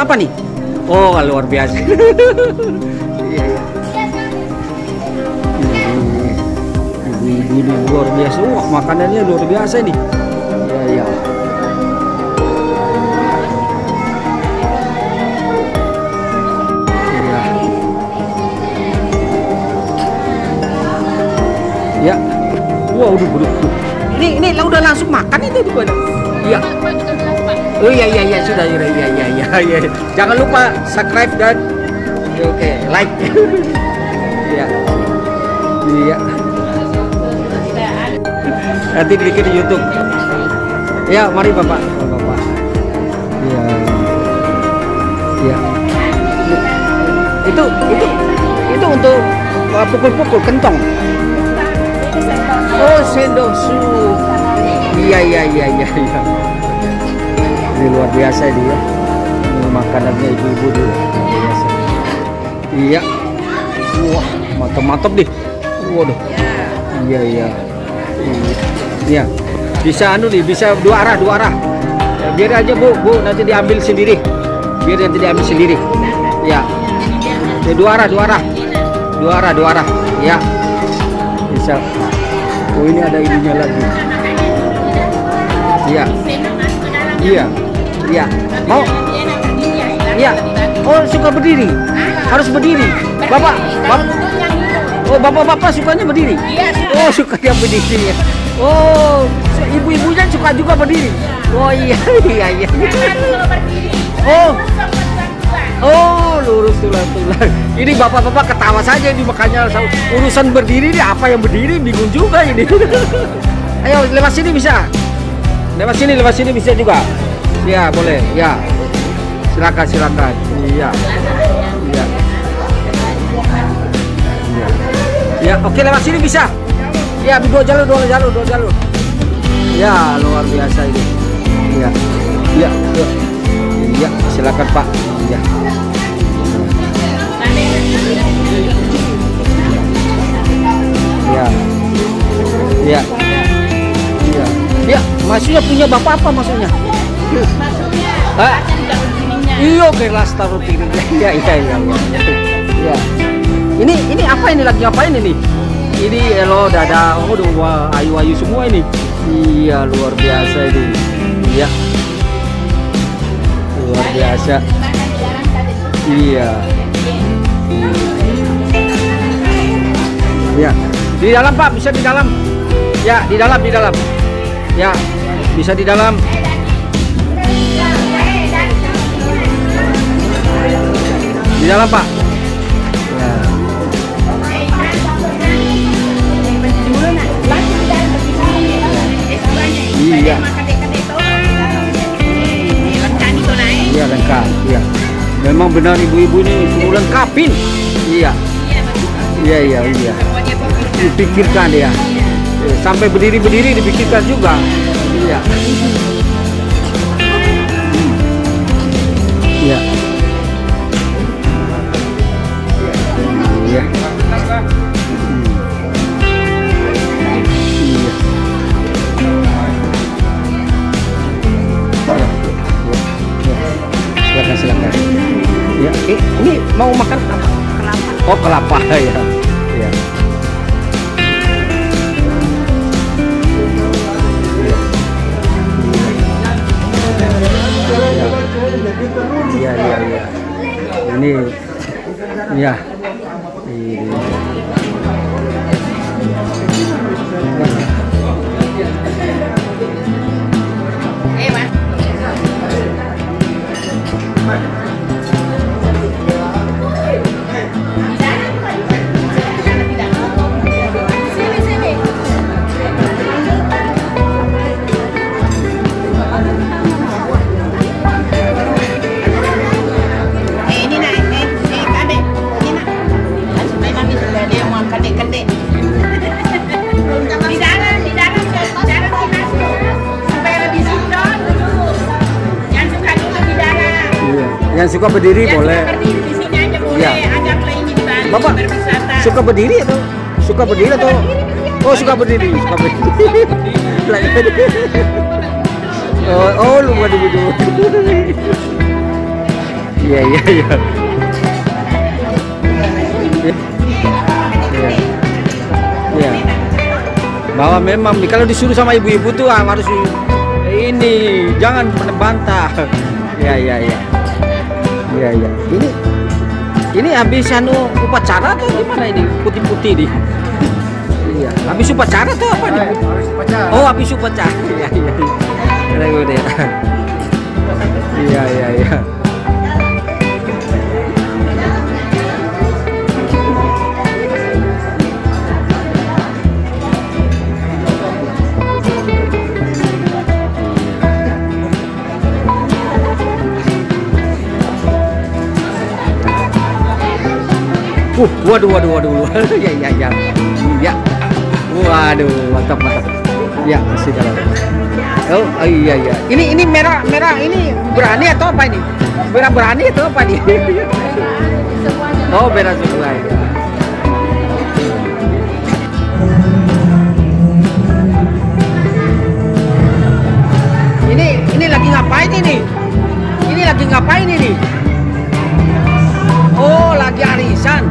Apa nih? Oh, luar biasa. Iya, iya. Ibu-ibu ini luar biasa. Wah, makanannya luar biasa nih. Iya, iya. Ya, wow, udah. Ini udah langsung makan itu tuh, iya. Oh iya, sudah, iya. Jangan lupa subscribe dan oke, like. Iya. Nanti bikin di YouTube. Ya, mari Bapak. Iya. Itu untuk pukul-pukul kentong. Oh, sendok sup. Iya. Ini luar biasa dia. Ini makanannya ibu-ibu dulu. Biasa. Iya. Wah, mantap deh. Waduh. Iya. Iya. Bisa bisa dua arah. Ya, biar aja Bu, nanti diambil sendiri. Ya. Dua arah. Ya. Bisa. Oh, ini ada ininya lagi. Iya. Mau? Iya. Oh, suka berdiri. Harus berdiri. Bapak. Oh, bapak sukanya berdiri. Oh, suka yang berdiri. Oh, ibu-ibunya suka juga berdiri. Oh, iya. Oh, lurus tulang. Ini bapak-bapak ketawa saja ini, makanya urusan berdiri ini apa yang berdiri bingung juga ini. Ayo lewat sini bisa. Lewat sini bisa juga. Ya, boleh. Ya. Silakan. Iya. Ya, oke, lewat sini bisa. Ya, dua jalur. Ya, luar biasa ini. Iya, silakan Pak. Ya, maksudnya punya bapak apa maksudnya? Iya, kelas taruh piringnya. Iya. Ini apa ini lagi ngapain ini? Ini elo dada, wah, ayu semua ini. Iya, luar biasa ini. Iya. Luar biasa. Iya. Ya, di dalam Pak, bisa di dalam. Ya, di dalam. Ya, bisa di dalam. Di dalam Pak. Ya. Iya. Iya, lengkap. Iya. Memang benar ibu-ibu ini suruh lengkapin. Iya. Dipikirkan ya. Sampai berdiri dipikirkan juga. Iya. Iya. Iya. Silakan. Ya, ini mau makan apa? Kelapa. Oh, kelapa ya. Ya. Iya. Ini ya. Ini. Yang suka berdiri ya, boleh. Suka berdiri di sini aja boleh. Ya. Ajak ini di Bali. Bapak berwisata. Suka berdiri atau suka berdiri atau? Oh, suka berdiri. Oh, lu mau duduk. Iya, iya, iya. Iya. Iya. Bahwa memang kalau disuruh sama ibu-ibu tuh harus ini, jangan menebantah. Iya, iya, iya. Iya, iya. Ini habis upacara atau gimana ini? Putih-putih nih. Iya, habis upacara tuh apa nih? Habis upacara. Oh, habis upacara. Iya, iya. Iya, iya, iya, iya. Waduh, ya, ya, ya, ya, waduh, mantap, mantap, ya, masih dalam. Oh, iya, iya, ini merah, ini berani atau apa ini? Merah berani atau apa nih? Oh, merah semua, ya. Ini lagi ngapain ini? Ini lagi ngapain ini? Oh, lagi arisan.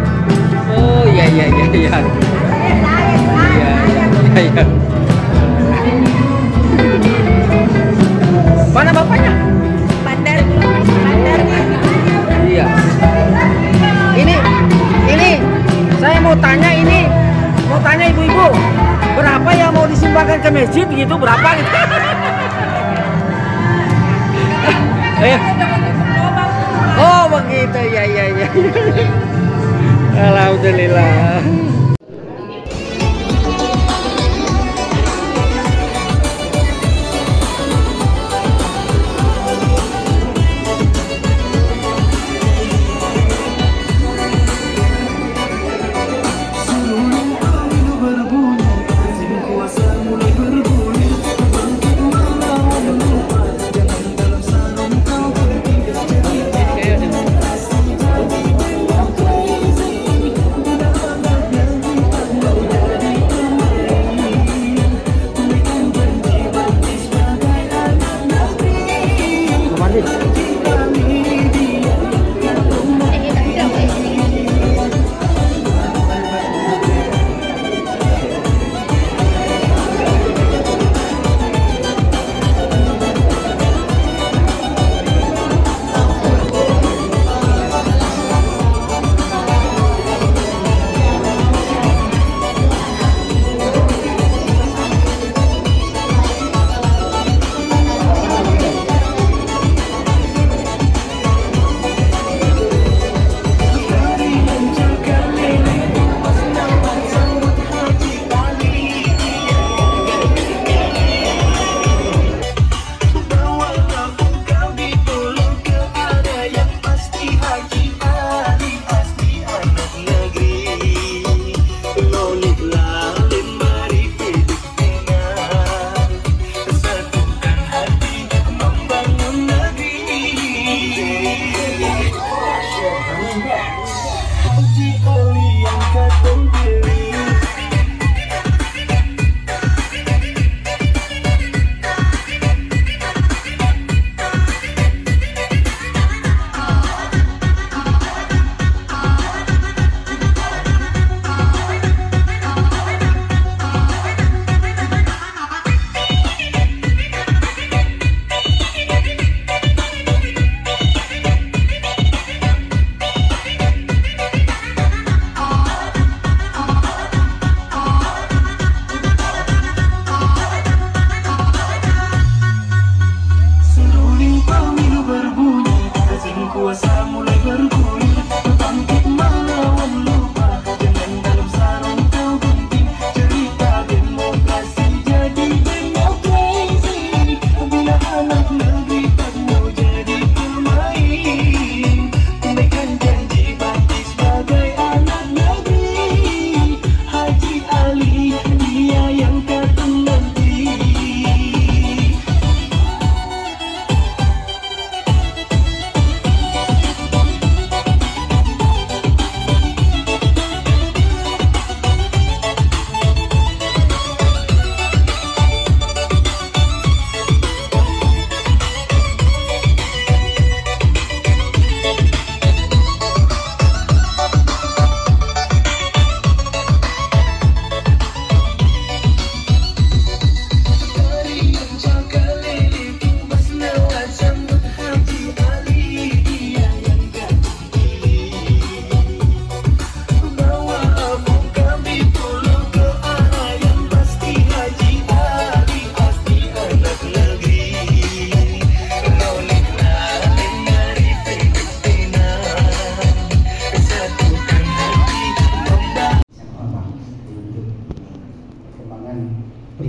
Oh, iya, iya, iya, iya. Iya, iya, iya. Mana bapaknya? Bandar. Iya. Ini saya mau tanya ibu-ibu, berapa yang mau disumbangkan ke masjid gitu, berapa gitu? Oh, begitu, ya, ya, ya. Alhamdulillah.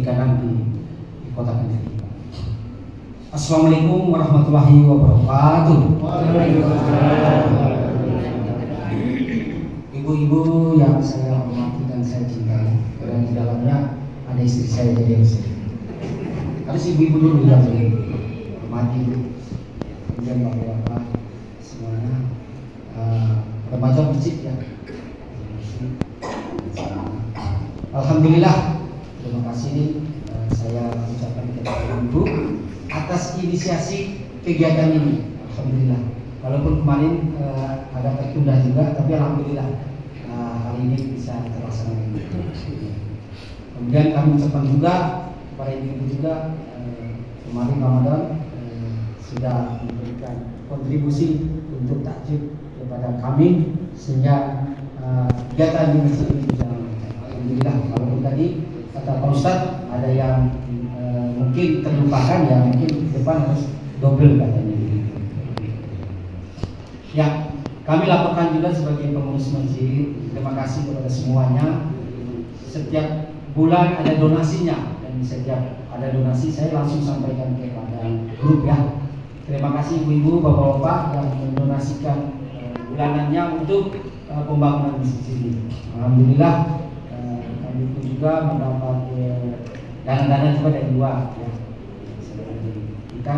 perikanan di Kota Kendari. Assalamualaikum warahmatullahi wabarakatuh. Ibu-ibu yang saya hormati dan saya cintai, dan di dalamnya ada istri saya jadi istri. Harus ibu-ibu dulu yang saya hormati, kemudian bapak-bapak semuanya, remaja masjid ya. Alhamdulillah, terima kasih saya ucapkan kepada ibu atas inisiasi kegiatan ini. Alhamdulillah, walaupun kemarin agak tertunda juga, tapi alhamdulillah hari ini bisa terlaksana. Kemudian kami ucapkan juga kepada ibu juga kemarin Ramadan sudah memberikan kontribusi untuk takjub kepada kami sehingga kegiatan di masjid ini bisa. Alhamdulillah, walaupun tadi kata Pak Ustadz ada yang mungkin terlupakan ya, mungkin depan harus double katanya. Ya, kami laporkan juga sebagai pengurus masjid, terima kasih kepada semuanya. Setiap bulan ada donasinya dan setiap ada donasi saya langsung sampaikan kepada grup ya. Terima kasih ibu-ibu, bapak-bapak yang mendonasikan bulanannya untuk pembangunan masjid ini. Alhamdulillah kami pun juga mendapat dana-dana juga dari luar ya. Kita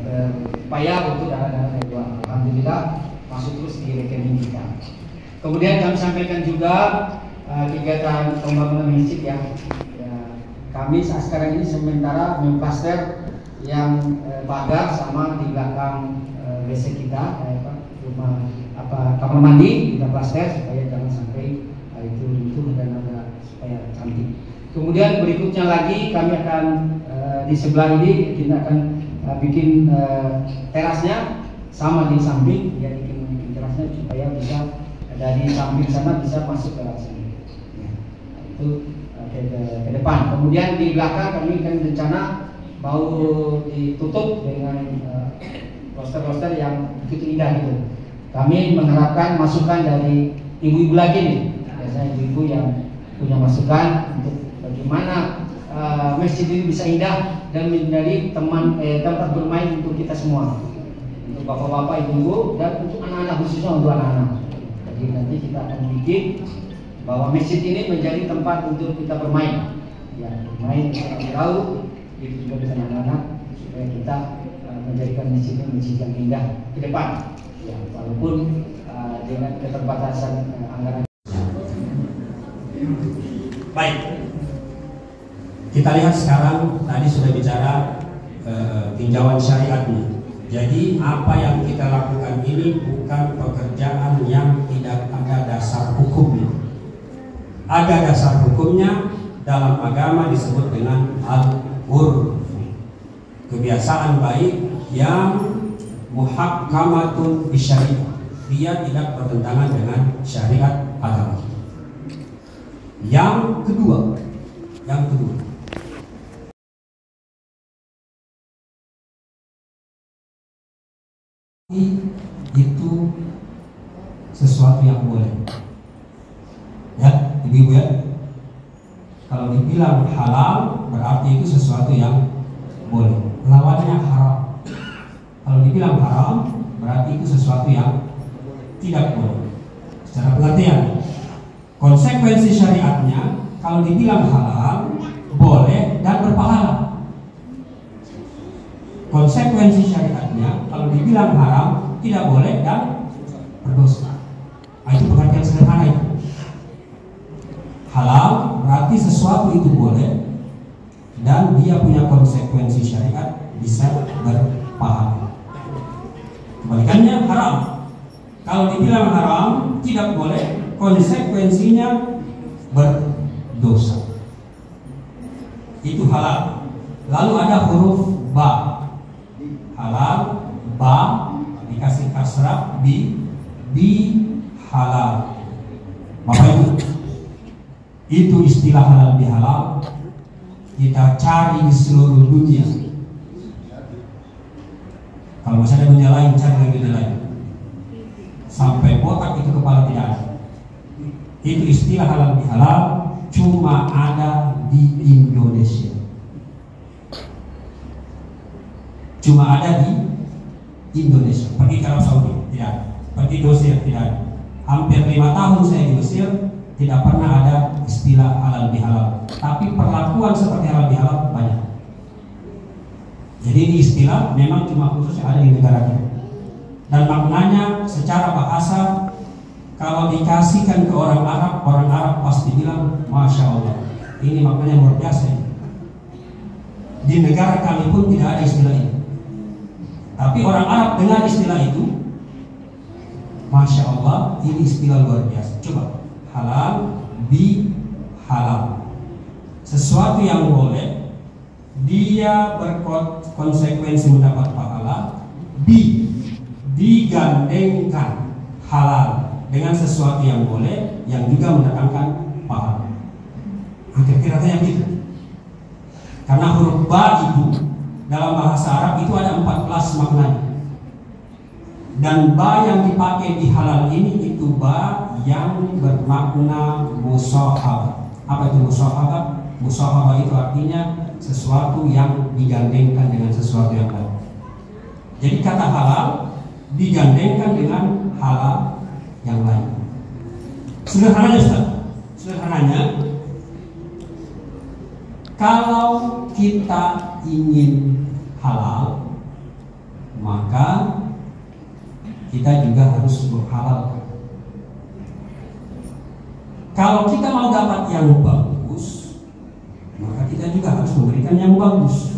berupaya untuk dana-dana dari luar. Alhamdulillah masuk terus di rekening kita. Kemudian kami sampaikan juga kegiatan pembangunan masjid ya. Kami saat sekarang ini sementara memplaster yang pagar sama di belakang WC kita, rumah kamar mandi kita plaster supaya jangan sampai itu runtuh dan agak supaya cantik. Kemudian berikutnya lagi kami akan di sebelah ini kita akan bikin terasnya sama di samping ya, bikin terasnya supaya bisa dari samping sana bisa masuk ke sini. Ya, itu ke depan. Kemudian di belakang kami akan rencana mau ditutup dengan poster-poster yang begitu indah gitu. Kami mengharapkan masukan dari ibu-ibu lagi nih, biasanya ibu-ibu yang punya masukan untuk bagaimana masjid ini bisa indah dan menjadi tempat bermain untuk kita semua, untuk bapak-bapak, ibu-ibu, dan untuk anak-anak, khususnya untuk anak-anak. Jadi nanti kita akan bikin bahwa masjid ini menjadi tempat untuk kita bermain, ya, bermain di laut, itu juga dengan anak-anak, supaya kita menjadikan masjid ini masjid yang indah ke depan. Ya, walaupun dengan keterbatasan anggaran. Baik, kita lihat sekarang tadi sudah bicara tinjauan syariatnya. Jadi apa yang kita lakukan ini bukan pekerjaan yang tidak ada dasar hukumnya. Ada dasar hukumnya, dalam agama disebut dengan al-urf, kebiasaan baik yang muhakkamatun bisyariah, dia tidak bertentangan dengan syariat agama. Yang kedua itu sesuatu yang boleh ya, ibu-ibu ya. Kalau dibilang halal berarti itu sesuatu yang boleh, lawannya haram. Kalau dibilang haram berarti itu sesuatu yang tidak boleh. Secara pengertian, konsekuensi syariatnya kalau dibilang halal boleh dan berpahala. Konsekuensi syariatnya kalau dibilang haram tidak boleh dan berdosa. Itu pengertian sederhana itu. Halal berarti sesuatu itu boleh dan dia punya konsekuensi syariat, bisa berpahala. Kebalikannya haram. Kalau dibilang haram tidak boleh, konsekuensinya berdosa. Itu halal. Lalu ada huruf ba. Halal, ba dikasih kasrah, bi halal. Bapak Ibu, itu istilah halal bihalal kita cari di seluruh dunia. Kalau masih ada dunia lain, cari lagi dunia lain. Sampai botak itu kepala tidak ada. Itu istilah halal bihalal cuma ada di Indonesia. Cuma ada di Indonesia. Pergi ke Arab Saudi tidak, pergi ke Mesir tidak. Hampir 5 tahun saya di Mesir, tidak pernah ada istilah halal bihalal. Tapi perlakuan seperti halal bihalal banyak. Jadi ini istilah memang cuma khusus yang ada di negara kita. Dan maknanya secara bahasa, kalau dikasihkan ke orang Arab pasti bilang Masya Allah, ini maknanya luar biasa. Di negara kami pun tidak ada istilah ini. Tapi orang Arab dengar istilah itu, Masya Allah, ini istilah luar biasa. Coba, halal bi halal, sesuatu yang boleh dia berkonsekuensi mendapat pahala, digandengkan halal dengan sesuatu yang boleh yang juga mendatangkan pahala. Kira-kira begitu. Karena huruf ba itu dalam bahasa Arab itu ada 14 maknanya. Dan ba yang dipakai di halal ini itu ba yang bermakna musahabah. Apa itu musahabah? Musahabah itu artinya sesuatu yang digandengkan dengan sesuatu yang lain. Jadi kata halal digandengkan dengan halal yang lain. Sederhananya Ustaz, sederhananya kalau kita ingin halal, maka kita juga harus berhalal. Kalau kita mau dapat yang bagus, maka kita juga harus memberikan yang bagus.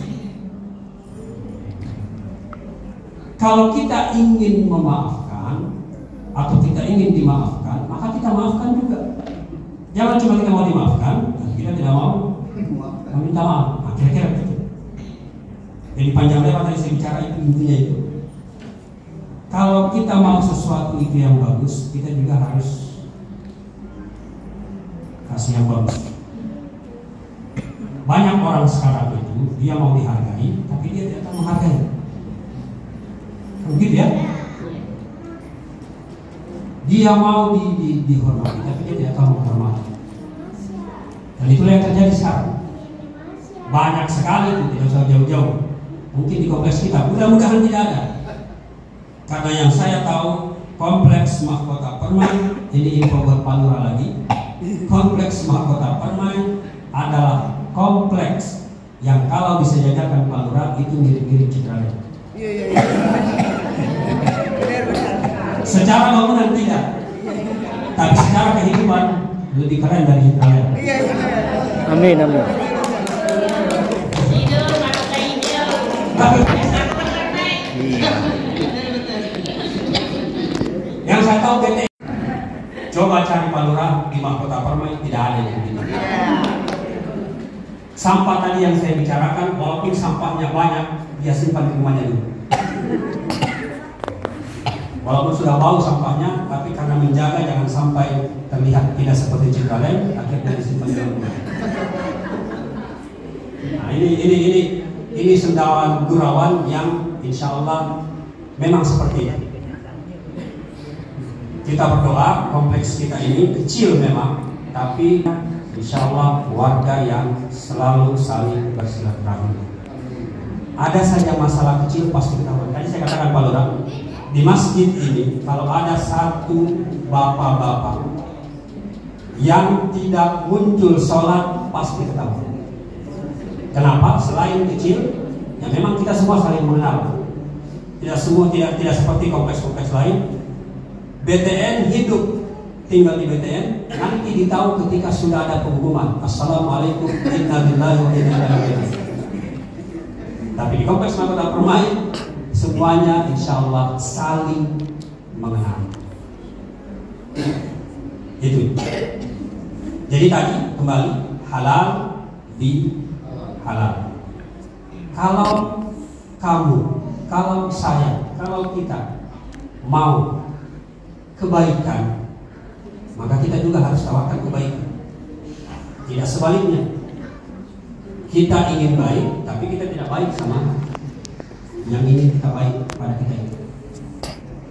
Kalau kita ingin memaafkan atau kita ingin dimaafkan, maka kita maafkan juga. Jangan cuma kita mau dimaafkan, dan kita tidak mau meminta maaf. Nah, kira-kira begitu. Jadi panjang lebar tadi saya bicara itu intinya itu. Kalau kita mau sesuatu itu yang bagus, kita juga harus kasih yang bagus. Banyak orang sekarang itu dia mau dihargai, tapi dia tidak tahu menghargai. Begitu ya? Dia mau dihormati, tapi dia tidak tahu menghormati. Dan itulah yang terjadi sekarang. Banyak sekali itu, tidak usah jauh-jauh. Mungkin di kompleks kita, mudah-mudahan tidak ada. Karena yang saya tahu, kompleks Mahkota Permai, ini info buat Palura lagi. Kompleks Mahkota Permai adalah kompleks yang kalau disejajarkan Palura itu mirip-mirip Citraland. Secara bangunan tidak, tapi secara kehidupan lebih keren dari Citraland. Amin, amin. Yang saya tahu BT, coba cari Palura di Mahkota Permai, tidak ada yang gitu. Sampah tadi yang saya bicarakan, walaupun sampahnya banyak, dia simpan di rumahnya dulu. Walaupun sudah bau sampahnya, tapi karena menjaga jangan sampai terlihat tidak seperti Citraland, akhirnya disimpan di rumah. Nah, ini sendawan gurawan yang insya Allah memang seperti ini. Kita berdoa kompleks kita ini kecil memang, tapi insya Allah warga yang selalu saling bersilaturahmi. Ada saja masalah kecil pasti ketahuan. Tadi saya katakan Pak Lurah, di masjid ini kalau ada satu bapak-bapak yang tidak muncul sholat pasti ketahuan. Kenapa? Selain kecil, ya memang kita semua saling mengenal. Tidak semua tidak seperti kompleks-kompleks lain. BTN hidup tinggal di BTN, nanti ditahu ketika sudah ada pengumuman Assalamualaikum inna lillahi wa inna ilaihi raji'un. Tapi di kompleks Mahkota Permai semuanya insya Allah saling mengenal. Itu. Jadi tadi kembali halal di halal. Kalau kamu, kalau saya, kalau kita mau kebaikan, maka kita juga harus tawarkan kebaikan. Tidak sebaliknya. Kita ingin baik, tapi kita tidak baik sama yang ingin kita baik pada kita itu.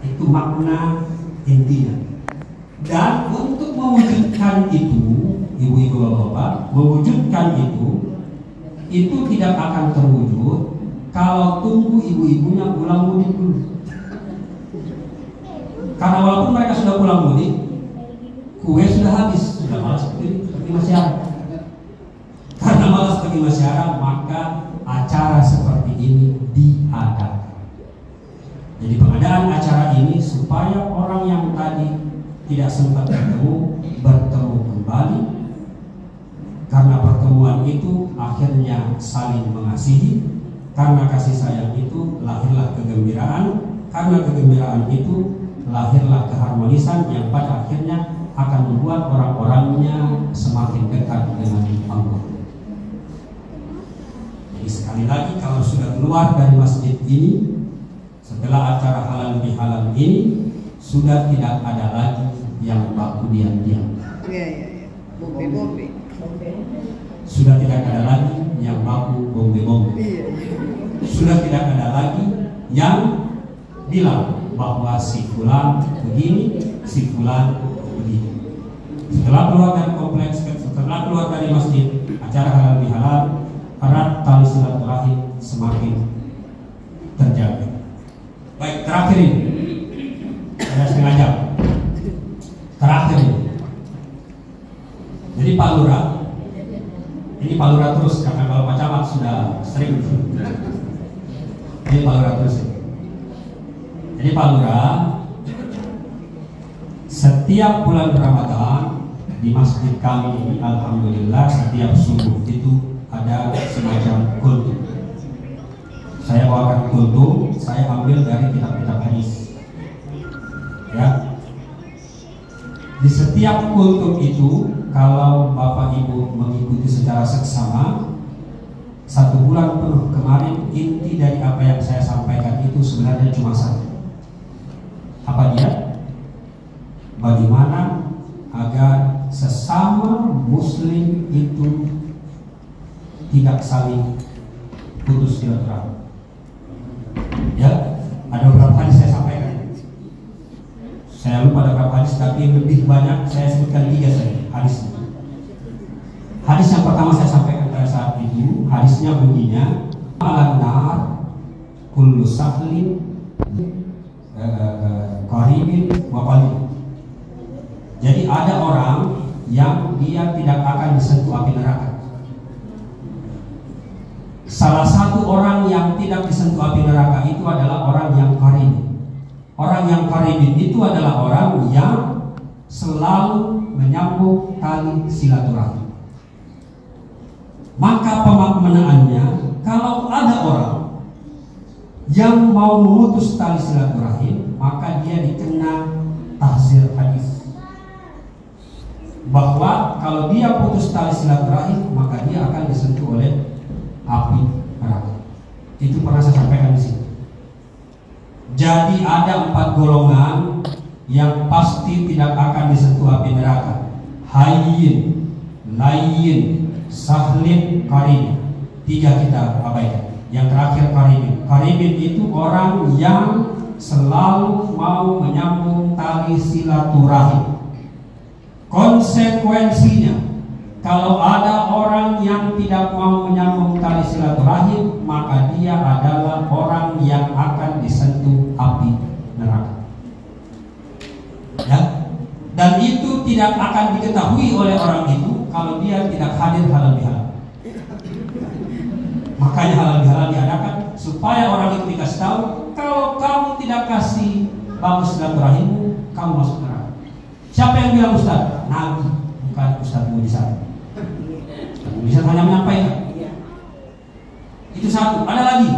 Itu makna intinya. Dan untuk mewujudkan itu, ibu-ibu bapak-bapak, mewujudkan inginkan itu tidak akan terwujud kalau tunggu ibu-ibunya pulang mudik dulu. Karena walaupun mereka sudah pulang mudik, kue sudah habis, sudah malas pergi masyarakat. Karena malas pergi masyarakat, maka acara seperti ini diadakan. Jadi pengadaan acara ini supaya orang yang tadi tidak sempat bertemu kembali. Karena pertemuan itu akhirnya saling mengasihi. Karena kasih sayang itu lahirlah kegembiraan. Karena kegembiraan itu lahirlah keharmonisan yang pada akhirnya akan membuat orang-orangnya semakin dekat dengan Allah. Jadi sekali lagi, kalau sudah keluar dari masjid ini, setelah acara halal bihalal ini, sudah tidak ada lagi yang baku diam-diam. Bombe. Sudah tidak ada lagi yang baku bombe-bombe. Sudah tidak ada lagi yang bilang bahwa si fulan begini, si fulan begini. Setelah keluar dari kompleks, setelah keluar dari masjid, acara halal bihalal, erat tali silaturahim semakin terjaga. Baik, terakhir ini ada setengah jam. Terakhir ini. Jadi Pak Lurah, ini Pak Lurah terus karena kalau Pak Camat sudah sering. Ini Pak Lurah terus. Jadi Pak Lurah, setiap bulan Ramadan di masjid kami ini, alhamdulillah setiap subuh itu ada semacam kultum. Saya bawakan kultum, saya ambil dari kitab-kitab hadis. Ya. Di setiap kultum itu, kalau Bapak Ibu mengikuti secara seksama, 1 bulan penuh kemarin, inti dari apa yang saya sampaikan itu sebenarnya cuma satu. Apa dia? Bagaimana agar sesama muslim itu tidak saling putus silaturahmi. Ya, ada beberapa hadis saya sampaikan. Saya lupa ada berapa hadis, tapi lebih banyak saya sebutkan 3 saja hadisnya. Hadis yang pertama saya sampaikan pada saat itu, hadisnya bunyinya, al-nar kullu sahlin qaribin wa qalil. Jadi ada orang yang dia tidak akan disentuh api neraka. Salah satu orang yang tidak disentuh api neraka itu adalah orang yang qaribin. Orang yang qaribin itu adalah orang yang selalu menyambung tali silaturahmi. Maka pemaknaannya, kalau ada orang yang mau memutus tali silaturahim, maka dia dikena tahzir hadis. Bahwa kalau dia putus tali silaturahim, maka dia akan disentuh oleh api neraka. Itu pernah saya sampaikan di sini. Jadi ada 4 golongan yang pasti tidak akan disentuh api neraka. Hayyin, layyin, sahlin, qarib. 3 kita abaikan. Yang terakhir qaribin. Qaribin itu orang yang selalu mau menyambung tali silaturahim. Konsekuensinya, kalau ada orang yang tidak mau menyambung tali silaturahim, maka dia adalah orang yang akan disentuh api neraka. Ya? Dan itu tidak akan diketahui oleh orang itu kalau dia tidak hadir halal bihalal. Makanya halal bihalal diadakan supaya orang itu dikasih tahu, kalau kamu tidak kasih bagus silaturahimmu, kamu masuk neraka. Siapa yang bilang Ustaz? Nabi, bukan Ustaz Mujizat. Mujizat hanya menyampaikan. Itu satu. Ada lagi.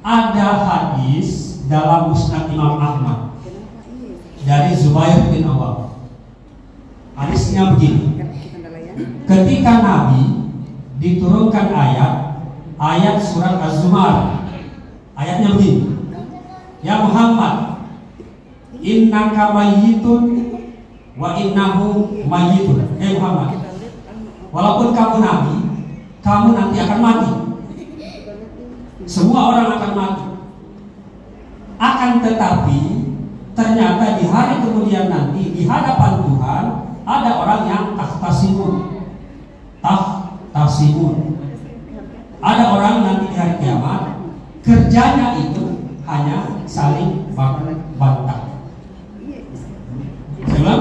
Ada hadis dalam Musnad Imam Ahmad dari Zubair bin Awam. Hadisnya begini. Ketika Nabi diturunkan ayat surat Az-Zumar, ayatnya begini. Ya Muhammad, innaka mayyitun wa innahu mayyitun. Muhammad, walaupun kamu nabi, kamu nanti akan mati. Semua orang akan mati. Akan tetapi ternyata di hari kemudian nanti di hadapan Tuhan ada orang yang tahtasimun. yahtasimun. Ada orang nanti di hari kiamat kerjanya itu hanya saling bantah. Sebab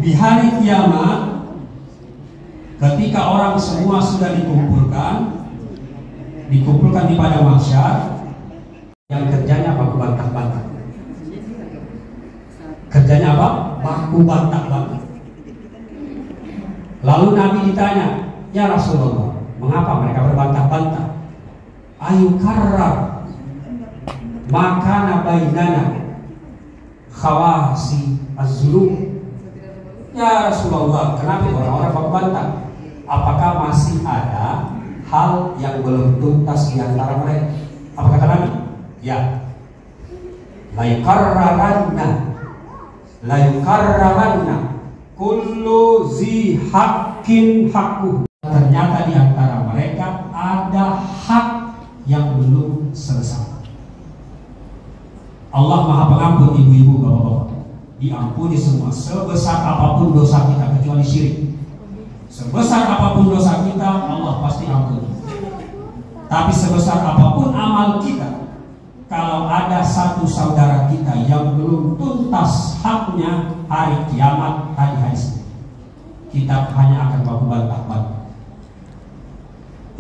di hari kiamat ketika orang semua sudah dikumpulkan di padang mahsyar, yang kerjanya baku bantah-bantah. Kerjanya apa? Baku bantah-bantah. Lalu Nabi ditanya, ya Rasulullah, mengapa mereka berbantah-bantah? Ayu karrar makana bainana khawasi az-zulum. Ya Rasulullah, kenapa orang-orang berbantah? Apakah masih ada hal yang belum tuntas di antara mereka? Apa kata Nabi? Ya. La yukarraranna kullu zi haqqin haqquh. Ternyata di antara mereka ada hak yang belum selesai. Allah Maha Pengampun, ibu-ibu, bapak-bapak. Diampuni semua sebesar apapun dosa kita kecuali syirik. Sebesar apapun dosa kita, Allah pasti ampuni. Tapi sebesar apapun amal kita, kalau ada satu saudara kita yang belum tuntas haknya, hari kiamat tadi hadis, kita hanya akan baku bantah-bantah.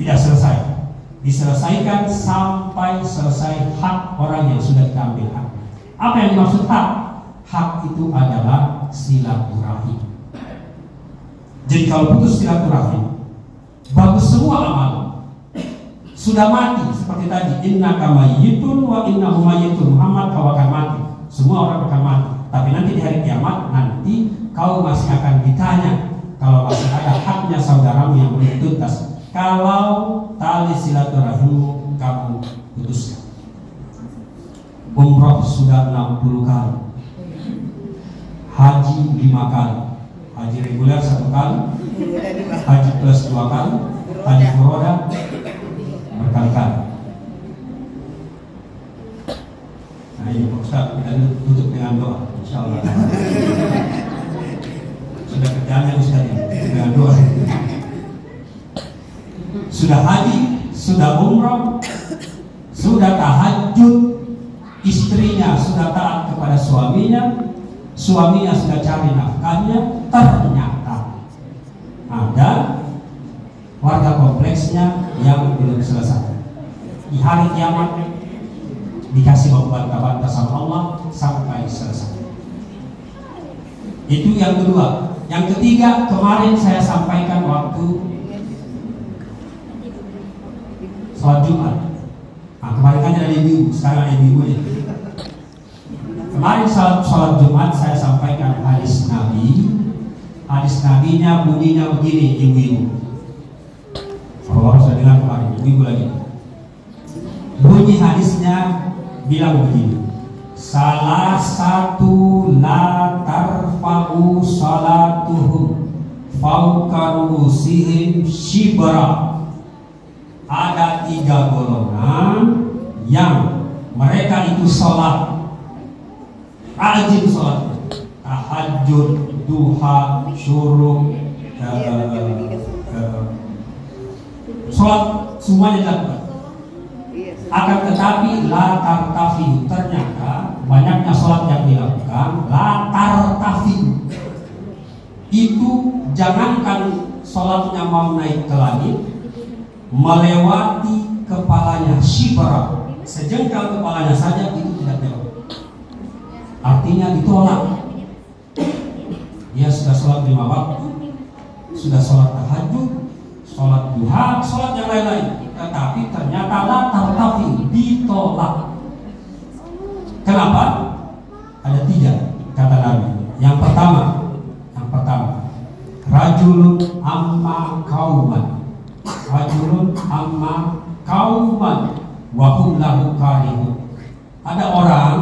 Tidak selesai. Diselesaikan sampai selesai hak orang yang sudah diambil hak. Apa yang dimaksud hak? Hak itu adalah silaturahim. Jadi kalau putus silaturahim, bagus semua amal. Sudah mati seperti tadi, innaka mayyitun wa innahu mayyitun. Muhammad, kau akan mati. Semua orang akan mati. Tapi nanti di hari kiamat, nanti kau masih akan ditanya kalau masih ada haknya saudaramu yang belum tuntas. Kalau tali silaturahim kamu putuskan. Umroh sudah 60 kali, haji 5 kali, haji reguler 1 kali, haji plus 2 kali, haji furoda berkali-kali. Nah ini Pak Ustaz, kita tutup dengan doa, insyaallah. Sudah kerjanya Ustaz dengan doa. Sudah haji, sudah umrah, sudah tahajud, istrinya sudah taat kepada suaminya, suaminya sudah cari nafkahnya, ternyata ada warga kompleksnya yang belum selesai. Di hari kiamat dikasih bantah-bantah sama Allah sampai selesai. Itu yang kedua. Yang ketiga, kemarin saya sampaikan waktu sholat Jumat. Nah, kemarin kan ada ibu, sekarang ada ibunya. Kemarin sholat Jumat saya sampaikan hadis Nabi. Hadis Nabinya bunyinya begini, ibu-ibu. Kalau saya dengar kemarin, ibu-ibu lagi. Bunyi hadisnya bilang begini. Salah satu la tarfa'u salatuhum fauqa rusihim shibra. Ada 3 golongan yang mereka itu sholat, rajin sholat, tahajud, duha, syuruk, sholat semuanya dilakukan. Akan tetapi la tartafi, ternyata banyaknya sholat yang dilakukan la tartafi itu jangankan sholatnya mau naik ke langit, melewati kepalanya shibra, sejengkal kepalanya saja itu tidak lewat. Artinya ditolak. Dia sudah sholat 5 waktu, sudah sholat tahajud, sholat duha, sholat yang lain-lain, tetapi ternyata la tartafi, ditolak. Kenapa? Ada 3 kata Nabi. Yang pertama, rajulun amma kauman. Rajulun amma kauman wahum lahu karihun. Ada orang,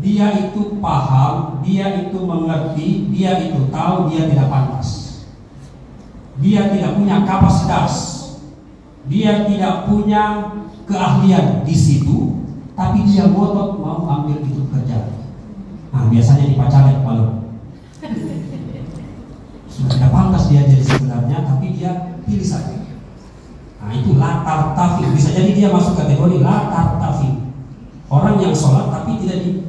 dia itu paham, dia itu mengerti, dia itu tahu dia tidak pantas, dia tidak punya kapasitas, dia tidak punya keahlian di situ, tapi dia ngotot mau ambil itu kerja. Nah biasanya dipacarin malu, sudah tidak pantas dia jadi sebenarnya, tapi dia pilih saja. Nah itu la tartafi, bisa jadi dia masuk kategori la tartafi, orang yang sholat tapi tidak di.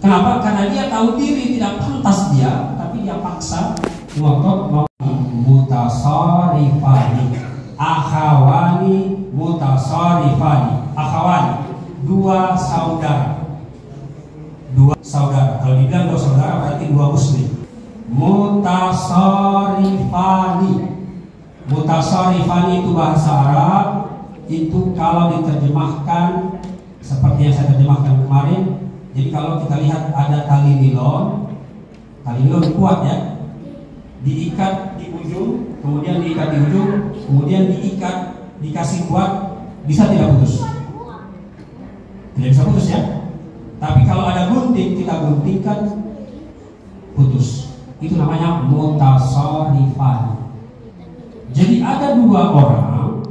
Kenapa? Karena dia tahu diri tidak pantas dia, tapi dia paksa. Ngotot mau mutasarifani, akhawani mutasarifani, akhawani, dua saudara. Kalau dibilang dua saudara berarti dua muslim. Mutasarifani itu bahasa Arab. Itu kalau diterjemahkan seperti yang saya terjemahkan kemarin. Jadi kalau kita lihat ada tali nilon kuat ya, diikat di ujung, kemudian diikat di ujung, kemudian diikat, dikasih kuat, bisa tidak putus? Tidak bisa putus ya. Tapi kalau ada gunting, kita guntingkan, putus. Itu namanya mutasarifan. Jadi ada dua orang,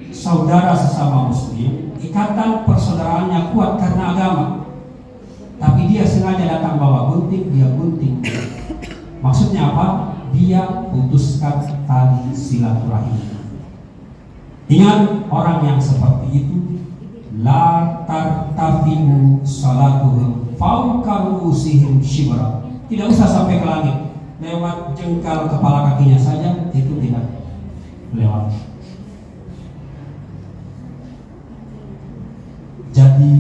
saudara sesama muslim, ikatan persaudaraannya kuat karena agama. Tapi dia sengaja datang bawa gunting, dia gunting. Maksudnya apa? Dia putuskan tali silaturahim. Ingat, orang yang seperti itu la tartafi'u salatuhum fawqa ru'usihim shibra. Tidak usah sampai ke langit, lewat jengkal kepala kakinya saja itu tidak lewat. Jadi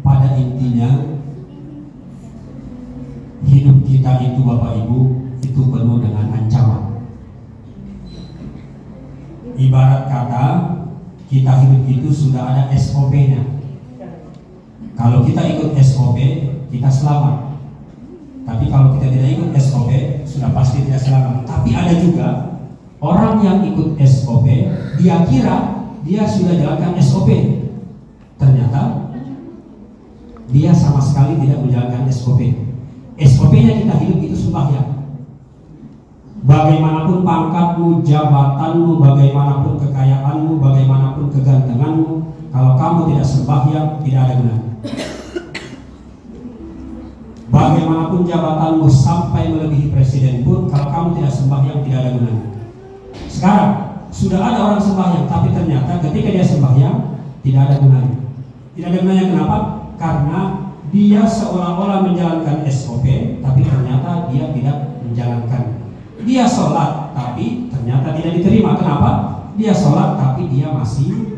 pada intinya hidup kita itu Bapak Ibu itu penuh dengan ancaman. Ibarat kata kita hidup itu sudah ada SOP-nya. Kalau kita ikut SOP kita selamat. Tapi kalau kita tidak ikut SOP sudah pasti tidak selamat. Tapi ada juga orang yang ikut SOP, dia kira dia sudah jalankan SOP. Ternyata dia sama sekali tidak menjalankan SOP. SOP-nya kita hidup itu sembahyang. Bagaimanapun pangkatmu, jabatanmu, bagaimanapun kekayaanmu, bagaimanapun kegantenganmu, kalau kamu tidak sembahyang, tidak ada gunanya. Bagaimanapun jabatanmu sampai melebihi presiden pun, kalau kamu tidak sembahyang, tidak ada gunanya. Sekarang sudah ada orang sembahyang, tapi ternyata ketika dia sembahyang tidak ada gunanya. Tidak ada gunanya kenapa? Karena dia seolah-olah menjalankan SOP, tapi ternyata dia tidak menjalankan. Dia sholat, tapi ternyata tidak diterima. Kenapa? Dia sholat, tapi dia masih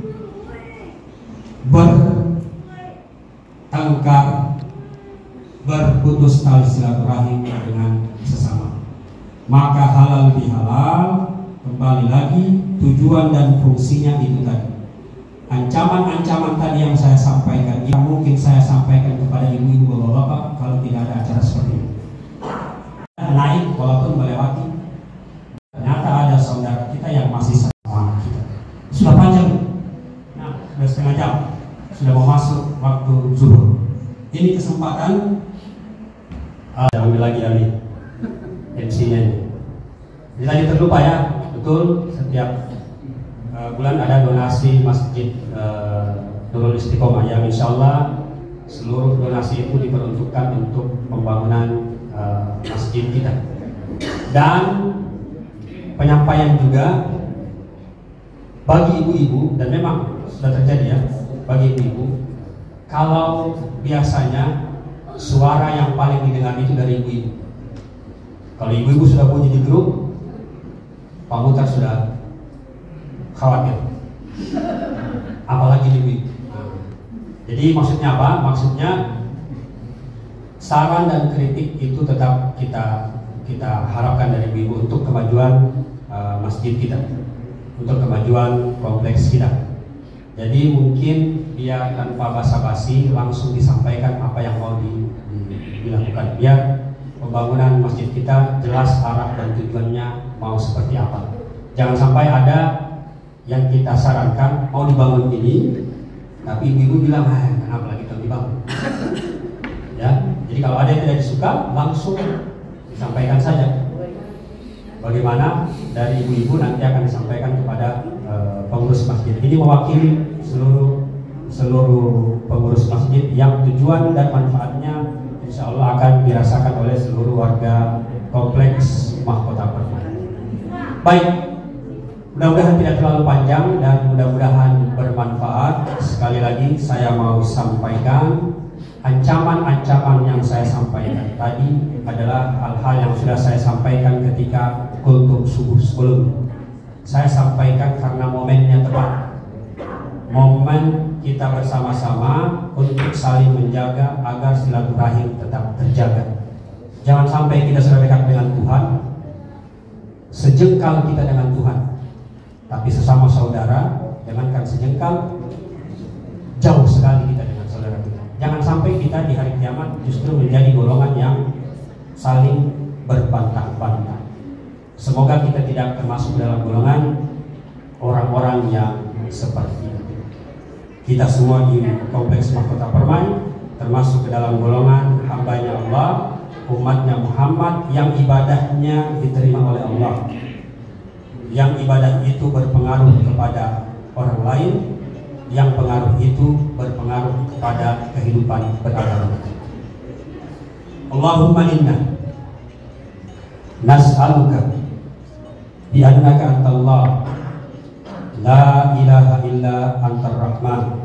bertengkar, berputus tali silaturahim dengan sesama. Maka halal bihalal, kembali lagi tujuan dan fungsinya itu tadi. Ancaman-ancaman tadi yang saya sampaikan, yang mungkin saya sampaikan kepada ibu-ibu bapak-bapak kalau tidak ada acara seperti ini. Naik walaupun melewati, ternyata ada saudara kita yang masih sama kita. Sudah panjang, nah sudah setengah jam, sudah mau masuk waktu zuhur. Ini kesempatan, ambil lagi Ali MC-nya ini. Jadi tadi terlupa ya, betul setiap bulan ada donasi masjid Nurul Istiqomah yang insya Allah seluruh donasi itu diperuntukkan untuk pembangunan masjid kita. Dan penyampaian juga bagi ibu-ibu, dan memang sudah terjadi ya, bagi ibu-ibu, kalau biasanya suara yang paling didengar itu dari ibu-ibu. Kalau ibu-ibu sudah bunyi di grup, Pak Mutar sudah khawatir, apalagi ibu-ibu. Jadi maksudnya apa? Maksudnya saran dan kritik itu tetap kita harapkan dari ibu untuk kemajuan masjid kita, untuk kemajuan kompleks kita. Jadi mungkin dia tanpa basa-basi langsung disampaikan apa yang mau dilakukan, biar pembangunan masjid kita jelas arah dan tujuannya mau seperti apa. Jangan sampai ada yang kita sarankan mau dibangun ini, tapi ibu bilang, kenapa lagi kita dibangun? Ya, jadi kalau ada yang tidak disuka, langsung disampaikan saja. Bagaimana dari ibu-ibu nanti akan disampaikan kepada pengurus masjid. Ini mewakili seluruh pengurus masjid yang tujuan dan manfaatnya insya Allah akan dirasakan oleh seluruh warga kompleks Mahkota Permai. Baik, mudah-mudahan tidak terlalu panjang dan mudah-mudahan bermanfaat. Sekali lagi saya mau sampaikan ancaman-ancaman yang saya sampaikan tadi adalah hal-hal yang sudah saya sampaikan ketika kultum subuh sebelumnya. Saya sampaikan karena momennya tepat. Momen kita bersama-sama untuk saling menjaga agar silaturahim tetap terjaga. Jangan sampai kita sudah dekat dengan Tuhan, sejengkal kita dengan Tuhan, tapi sesama saudara, jangankan sejengkal, jauh sekali kita dengan saudara kita. Jangan sampai kita di hari kiamat justru menjadi golongan yang saling berbantah-bantah. Semoga kita tidak termasuk dalam golongan orang-orang yang seperti itu. Kita semua di Kompleks Mahkota Permai termasuk ke dalam golongan hambanya Allah, umatnya Muhammad yang ibadahnya diterima oleh Allah, yang ibadah itu berpengaruh kepada orang lain, yang pengaruh itu berpengaruh kepada kehidupan beragama. Allahumma inna nas'aluka bi annaka antallah la ilaha illa antar rahman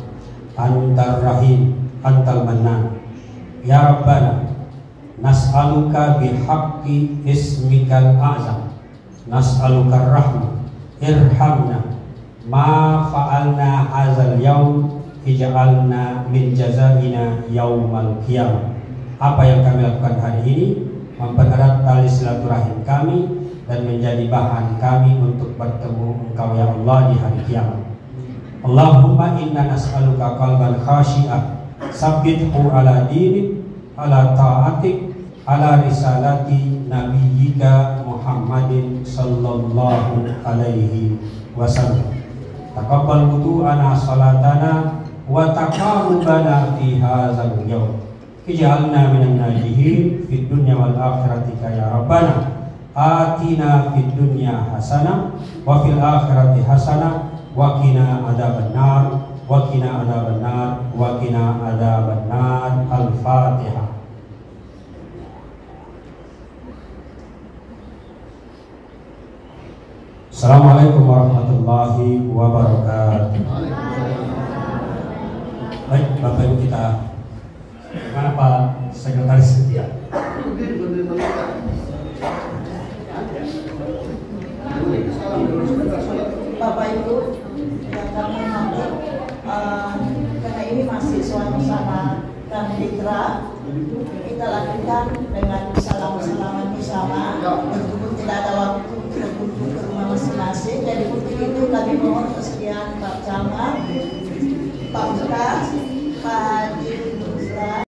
antar rahim antal mannan ya rabbana nas'aluka bihaqqi ismikal a'zam nas'aluka rahmah irhamna ma fa'alna hazal yaum ij'alna min jazaina yaumal qiyamah. Apa yang kami lakukan hari ini mempererat tali silaturahim kami dan menjadi bahan kami untuk bertemu Engkau ya Allah di hari kiamat. Allahumma inna nas'aluka qalban khashi'ah sabbithu ala dinik ala ta'atik ala risalati nabiyyika Muhammadin sallallahu alaihi wasallam. Taqabbal wudu'ana salatana wa taqarrubana fi hadzal yawm. Ij'alna minan najihin fid dunya wal akhirati ya rabbana. Atina fid dunya hasanah wa fil akhirati hasanah wa qina adzabannar wa qina adzabannar wa qina adzabannar. Al-Fatihah. Assalamualaikum warahmatullahi wabarakatuh. Baik, Bapak Ibu kita, mana Pak Sekretaris Setia? Bapak Ibu yang kami hormati, karena ini masih suasana dan dikra, kita lakukan dengan salam-salaman bersama. Meskipun tidak ada waktu kita kunjung ke rumah masing-masing, jadi untuk itu kami mohon kesediaan Pak Camat, Pak Ustaz, Pak